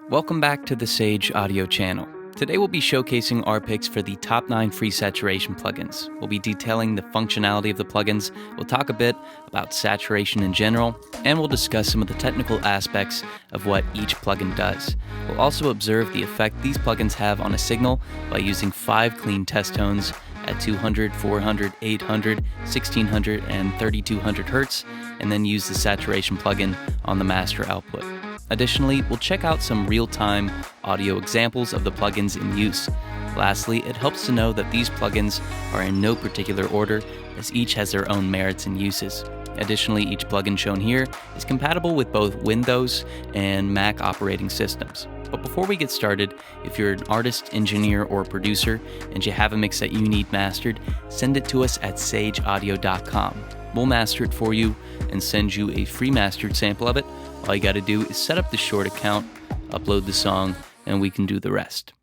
Welcome back to the Sage Audio channel. Today we'll be showcasing our picks for the top 9 free saturation plugins. We'll be detailing the functionality of the plugins, we'll talk a bit about saturation in general, and we'll discuss some of the technical aspects of what each plugin does. We'll also observe the effect these plugins have on a signal by using 5 clean test tones at 200, 400, 800, 1600, and 3200 Hz, and then use the saturation plugin on the master output. Additionally, we'll check out some real-time audio examples of the plugins in use. Lastly, it helps to know that these plugins are in no particular order, as each has their own merits and uses. Additionally, each plugin shown here is compatible with both Windows and Mac operating systems. But before we get started, if you're an artist, engineer, or producer and you have a mix that you need mastered, send it to us at sageaudio.com. We'll master it for you and send you a free mastered sample of it. All you gotta do is set up the Short account, upload the song, and we can do the rest.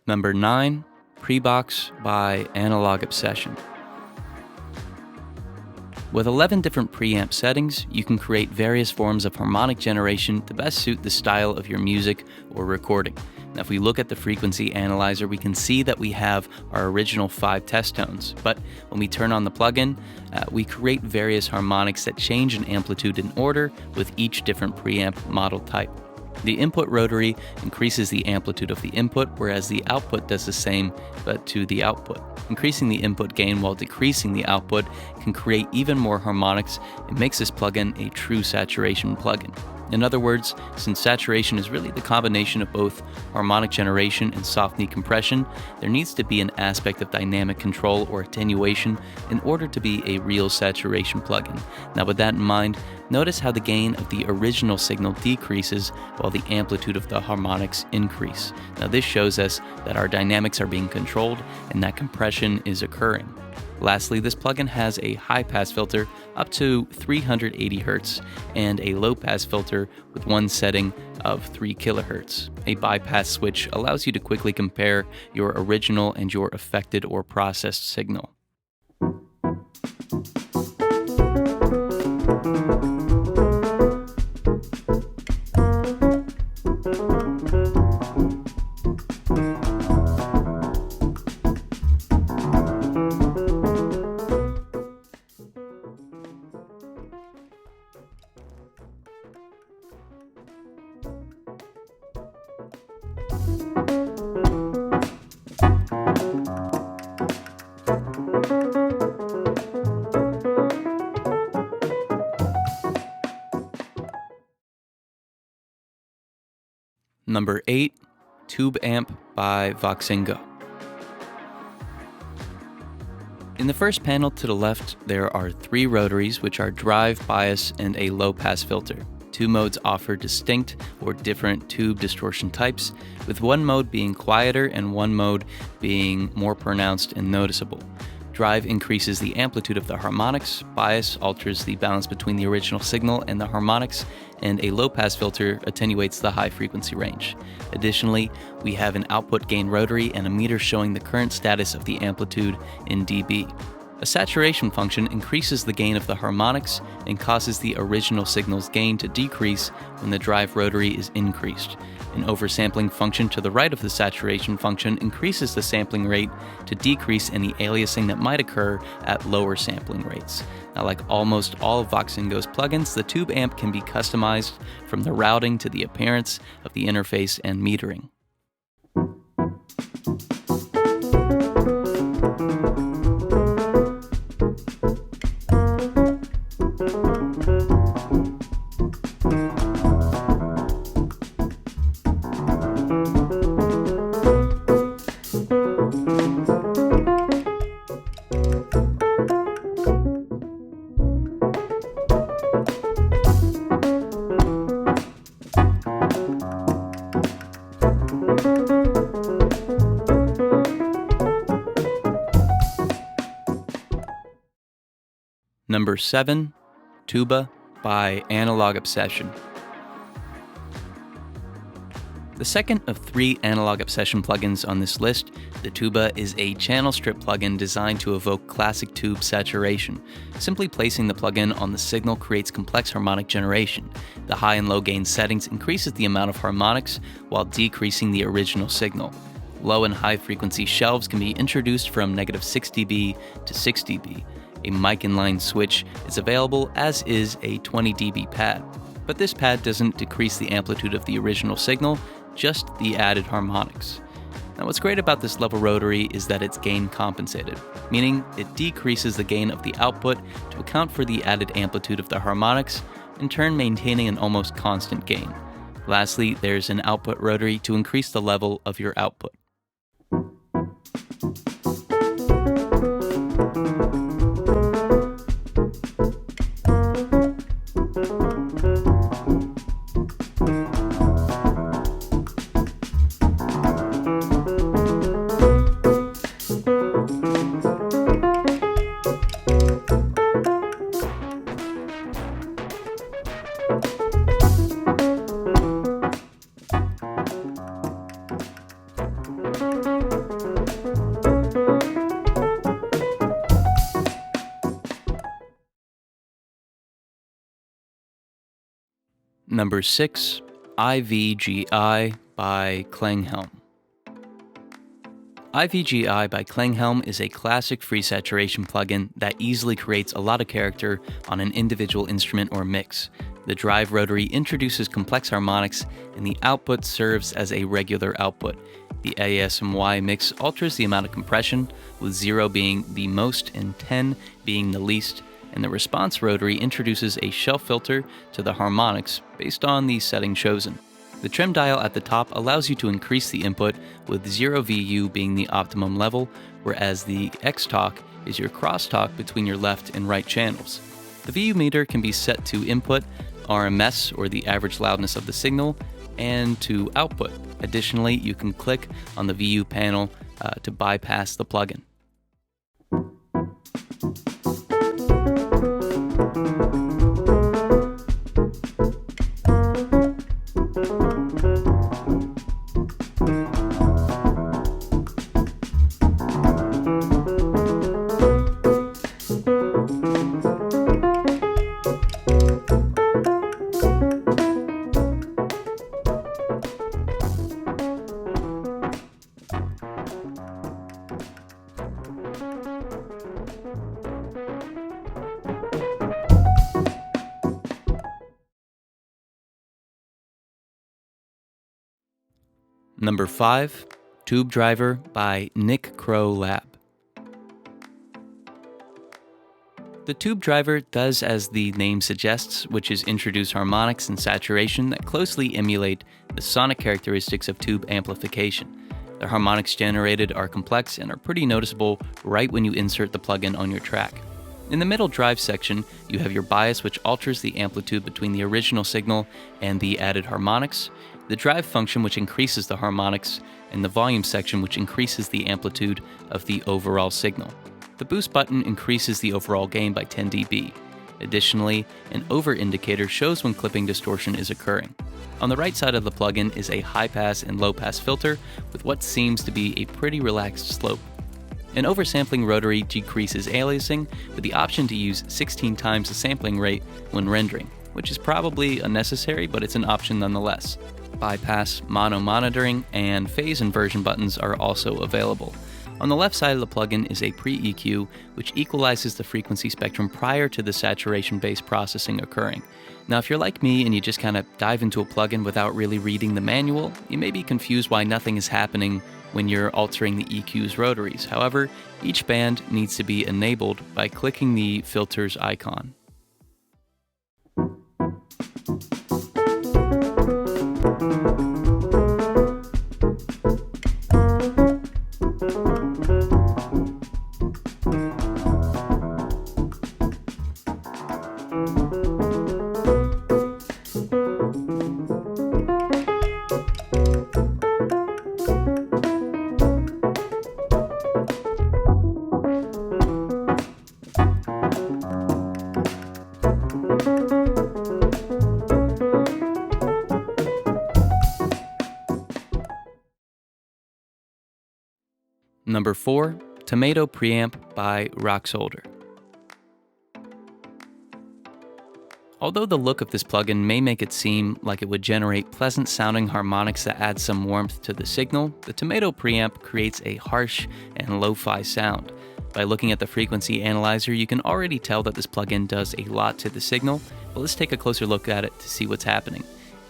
Number 9, Prebox by Analog Obsession. With 11 different preamp settings, you can create various forms of harmonic generation to best suit the style of your music or recording. Now, if we look at the frequency analyzer, we can see that we have our original 5 test tones, but when we turn on the plugin, we create various harmonics that change in amplitude and order with each different preamp model type. The input rotary increases the amplitude of the input, whereas the output does the same, but to the output. Increasing the input gain while decreasing the output can create even more harmonics and makes this plugin a true saturation plugin. In other words, since saturation is really the combination of both harmonic generation and soft knee compression, there needs to be an aspect of dynamic control or attenuation in order to be a real saturation plugin. Now, with that in mind, notice how the gain of the original signal decreases while the amplitude of the harmonics increase. Now, this shows us that our dynamics are being controlled and that compression is occurring. Lastly, this plugin has a high-pass filter up to 380 Hz and a low-pass filter with one setting of 3 kHz. A bypass switch allows you to quickly compare your original and your affected or processed signal. Number 8, Tube Amp by Voxengo. In the first panel to the left, there are 3 rotaries, which are drive, bias, and a low-pass filter. 2 modes offer distinct or different tube distortion types, with one mode being quieter and one mode being more pronounced and noticeable. Drive increases the amplitude of the harmonics, bias alters the balance between the original signal and the harmonics, and a low-pass filter attenuates the high-frequency range. Additionally, we have an output gain rotary and a meter showing the current status of the amplitude in dB. A saturation function increases the gain of the harmonics and causes the original signal's gain to decrease when the drive rotary is increased. An oversampling function to the right of the saturation function increases the sampling rate to decrease any aliasing that might occur at lower sampling rates. Now, like almost all of Voxengo's plugins, the tube amp can be customized from the routing to the appearance of the interface and metering. Number 7, Tuba by Analog Obsession. The second of 3 Analog Obsession plugins on this list, the Tuba is a channel strip plugin designed to evoke classic tube saturation. Simply placing the plugin on the signal creates complex harmonic generation. The high and low gain settings increases the amount of harmonics while decreasing the original signal. Low and high frequency shelves can be introduced from -6 dB to 6 dB. A mic inline switch is available, as is a 20 dB pad. But this pad doesn't decrease the amplitude of the original signal, just the added harmonics. Now what's great about this level rotary is that it's gain compensated, meaning it decreases the gain of the output to account for the added amplitude of the harmonics, in turn maintaining an almost constant gain. Lastly, there's an output rotary to increase the level of your output. Number 6, IVGI by Klanghelm. IVGI by Klanghelm is a classic free saturation plugin that easily creates a lot of character on an individual instrument or mix. The drive rotary introduces complex harmonics, and the output serves as a regular output. The ASMY mix alters the amount of compression, with 0 being the most and 10 being the least, and the response rotary introduces a shelf filter to the harmonics based on the setting chosen. The trim dial at the top allows you to increase the input, with 0 VU being the optimum level, whereas the X-Talk is your crosstalk between your left and right channels. The VU meter can be set to input, RMS or the average loudness of the signal, and to output. Additionally, you can click on the VU panel to bypass the plugin. Number 5, Tube Driver by Nick Crow Lab. The tube driver does as the name suggests, which is introduce harmonics and saturation that closely emulate the sonic characteristics of tube amplification. The harmonics generated are complex and are pretty noticeable right when you insert the plugin on your track. In the middle drive section, you have your bias, which alters the amplitude between the original signal and the added harmonics, the drive function, which increases the harmonics, and the volume section, which increases the amplitude of the overall signal. The boost button increases the overall gain by 10 dB. Additionally, an over indicator shows when clipping distortion is occurring. On the right side of the plugin is a high-pass and low-pass filter with what seems to be a pretty relaxed slope. An oversampling rotary decreases aliasing with the option to use 16 times the sampling rate when rendering, which is probably unnecessary, but it's an option nonetheless. Bypass, mono monitoring, and phase inversion buttons are also available. On the left side of the plugin is a pre-EQ, which equalizes the frequency spectrum prior to the saturation-based processing occurring. Now, if you're like me and you just kind of dive into a plugin without really reading the manual, you may be confused why nothing is happening when you're altering the EQ's rotaries. However, each band needs to be enabled by clicking the filters icon. Number 4, Tomato Preamp by Rocksolder. Although the look of this plugin may make it seem like it would generate pleasant-sounding harmonics that add some warmth to the signal, the Tomato Preamp creates a harsh and lo-fi sound. By looking at the frequency analyzer, you can already tell that this plugin does a lot to the signal, but let's take a closer look at it to see what's happening.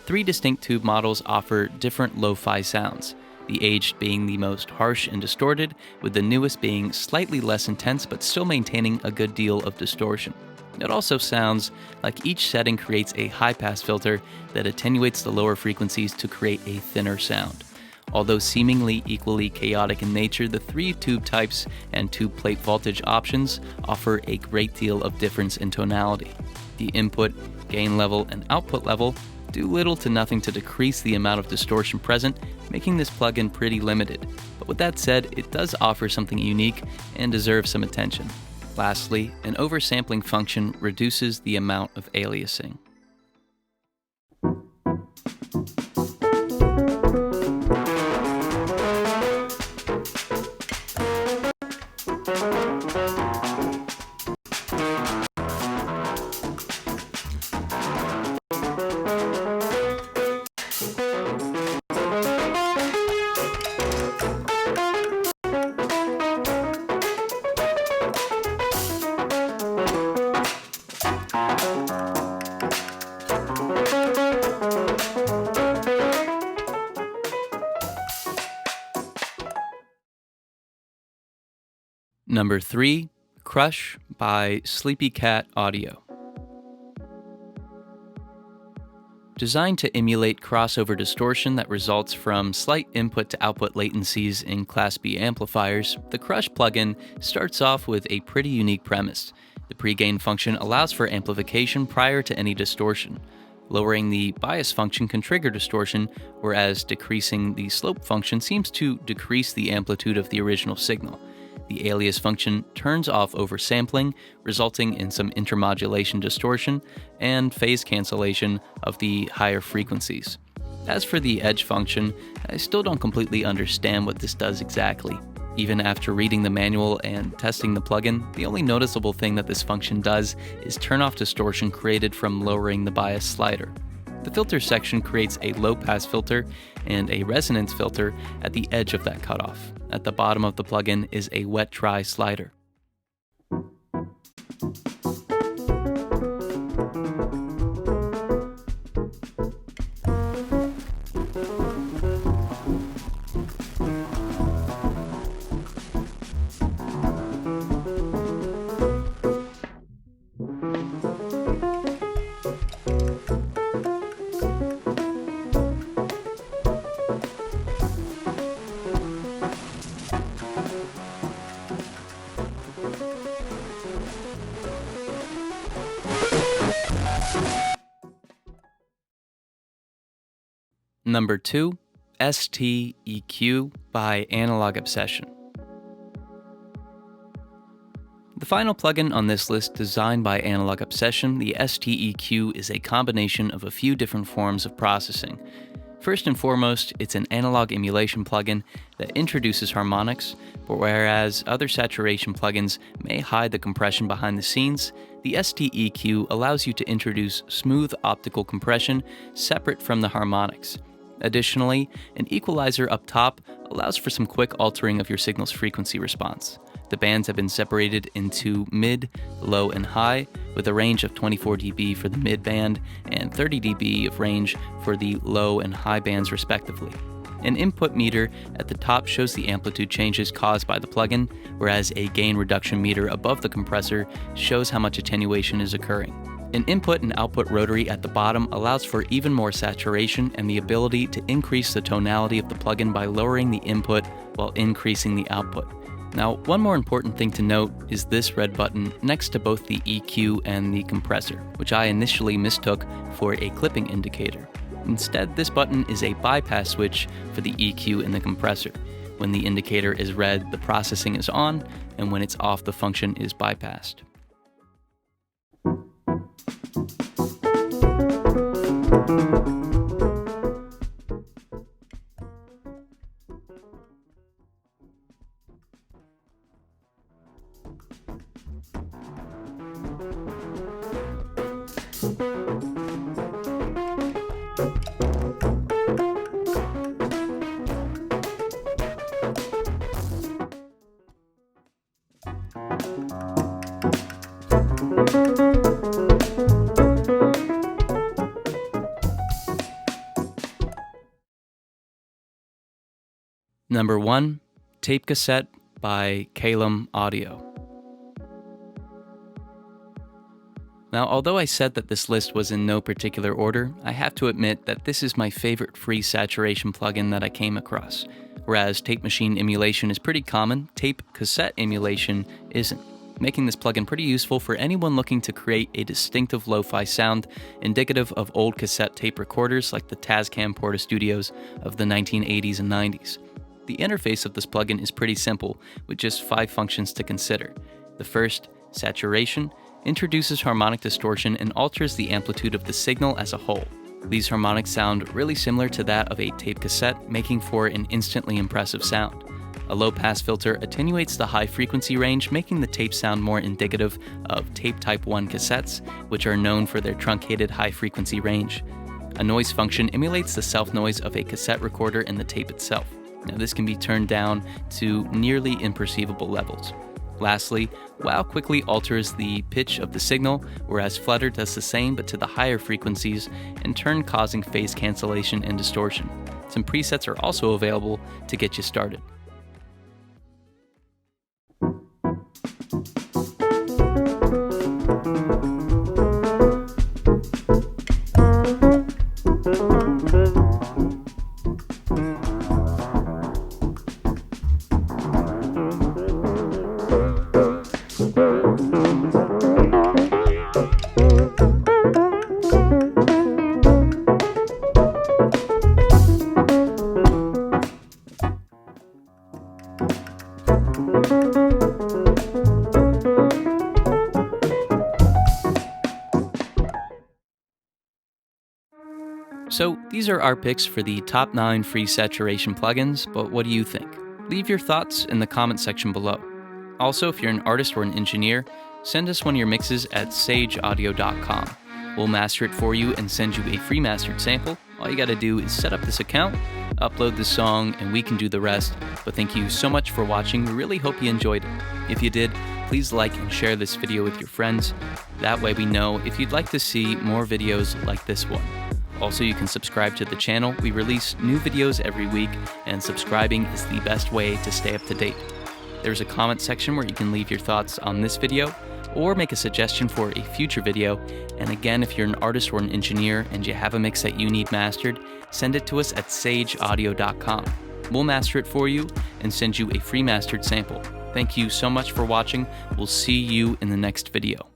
3 distinct tube models offer different lo-fi sounds, the aged being the most harsh and distorted, with the newest being slightly less intense but still maintaining a good deal of distortion. It also sounds like each setting creates a high-pass filter that attenuates the lower frequencies to create a thinner sound. Although seemingly equally chaotic in nature, the 3 tube types and tube plate voltage options offer a great deal of difference in tonality. The input, gain level, and output level do little to nothing to decrease the amount of distortion present, making this plugin pretty limited. But with that said, it does offer something unique and deserves some attention. Lastly, an oversampling function reduces the amount of aliasing. Number 3, Crush by Sleepy Cat Audio. Designed to emulate crossover distortion that results from slight input to output latencies in Class B amplifiers, the Crush plugin starts off with a pretty unique premise. The pregain function allows for amplification prior to any distortion. Lowering the bias function can trigger distortion, whereas decreasing the slope function seems to decrease the amplitude of the original signal. The alias function turns off oversampling, resulting in some intermodulation distortion and phase cancellation of the higher frequencies. As for the edge function, I still don't completely understand what this does exactly. Even after reading the manual and testing the plugin, the only noticeable thing that this function does is turn off distortion created from lowering the bias slider. The filter section creates a low-pass filter and a resonance filter at the edge of that cutoff. At the bottom of the plugin is a wet-dry slider. Number 2, ST-EQ by Analog Obsession. The final plugin on this list, designed by Analog Obsession, the ST-EQ is a combination of a few different forms of processing. First and foremost, it's an analog emulation plugin that introduces harmonics, but whereas other saturation plugins may hide the compression behind the scenes, the ST-EQ allows you to introduce smooth optical compression separate from the harmonics. Additionally, an equalizer up top allows for some quick altering of your signal's frequency response. The bands have been separated into mid, low, and high, with a range of 24 dB for the mid band and 30 dB of range for the low and high bands respectively. An input meter at the top shows the amplitude changes caused by the plugin, whereas a gain reduction meter above the compressor shows how much attenuation is occurring. An input and output rotary at the bottom allows for even more saturation and the ability to increase the tonality of the plugin by lowering the input while increasing the output. Now, one more important thing to note is this red button next to both the EQ and the compressor, which I initially mistook for a clipping indicator. Instead, this button is a bypass switch for the EQ and the compressor. When the indicator is red, the processing is on, and when it's off, the function is bypassed. Number 1, Tape Cassette by Calum Audio. Now, although I said that this list was in no particular order, I have to admit that this is my favorite free saturation plugin that I came across. Whereas tape machine emulation is pretty common, tape cassette emulation isn't, making this plugin pretty useful for anyone looking to create a distinctive lo-fi sound indicative of old cassette tape recorders like the Tascam Portastudios of the 1980s and 90s. The interface of this plugin is pretty simple, with just 5 functions to consider. The first, saturation, introduces harmonic distortion and alters the amplitude of the signal as a whole. These harmonics sound really similar to that of a tape cassette, making for an instantly impressive sound. A low-pass filter attenuates the high frequency range, making the tape sound more indicative of tape Type 1 cassettes, which are known for their truncated high frequency range. A noise function emulates the self-noise of a cassette recorder in the tape itself. Now, this can be turned down to nearly imperceivable levels. Lastly, WoW quickly alters the pitch of the signal, whereas Flutter does the same but to the higher frequencies, in turn causing phase cancellation and distortion. Some presets are also available to get you started. So these are our picks for the top 9 free saturation plugins, but what do you think? Leave your thoughts in the comment section below. Also, if you're an artist or an engineer, send us one of your mixes at sageaudio.com. We'll master it for you and send you a free mastered sample. All you gotta do is set up this account, upload the song, and we can do the rest. But thank you so much for watching. We really hope you enjoyed it. If you did, please like and share this video with your friends. That way we know if you'd like to see more videos like this one. Also, you can subscribe to the channel. We release new videos every week, and subscribing is the best way to stay up to date. There's a comment section where you can leave your thoughts on this video or make a suggestion for a future video. And again, if you're an artist or an engineer and you have a mix that you need mastered, send it to us at sageaudio.com. We'll master it for you and send you a free mastered sample. Thank you so much for watching. We'll see you in the next video.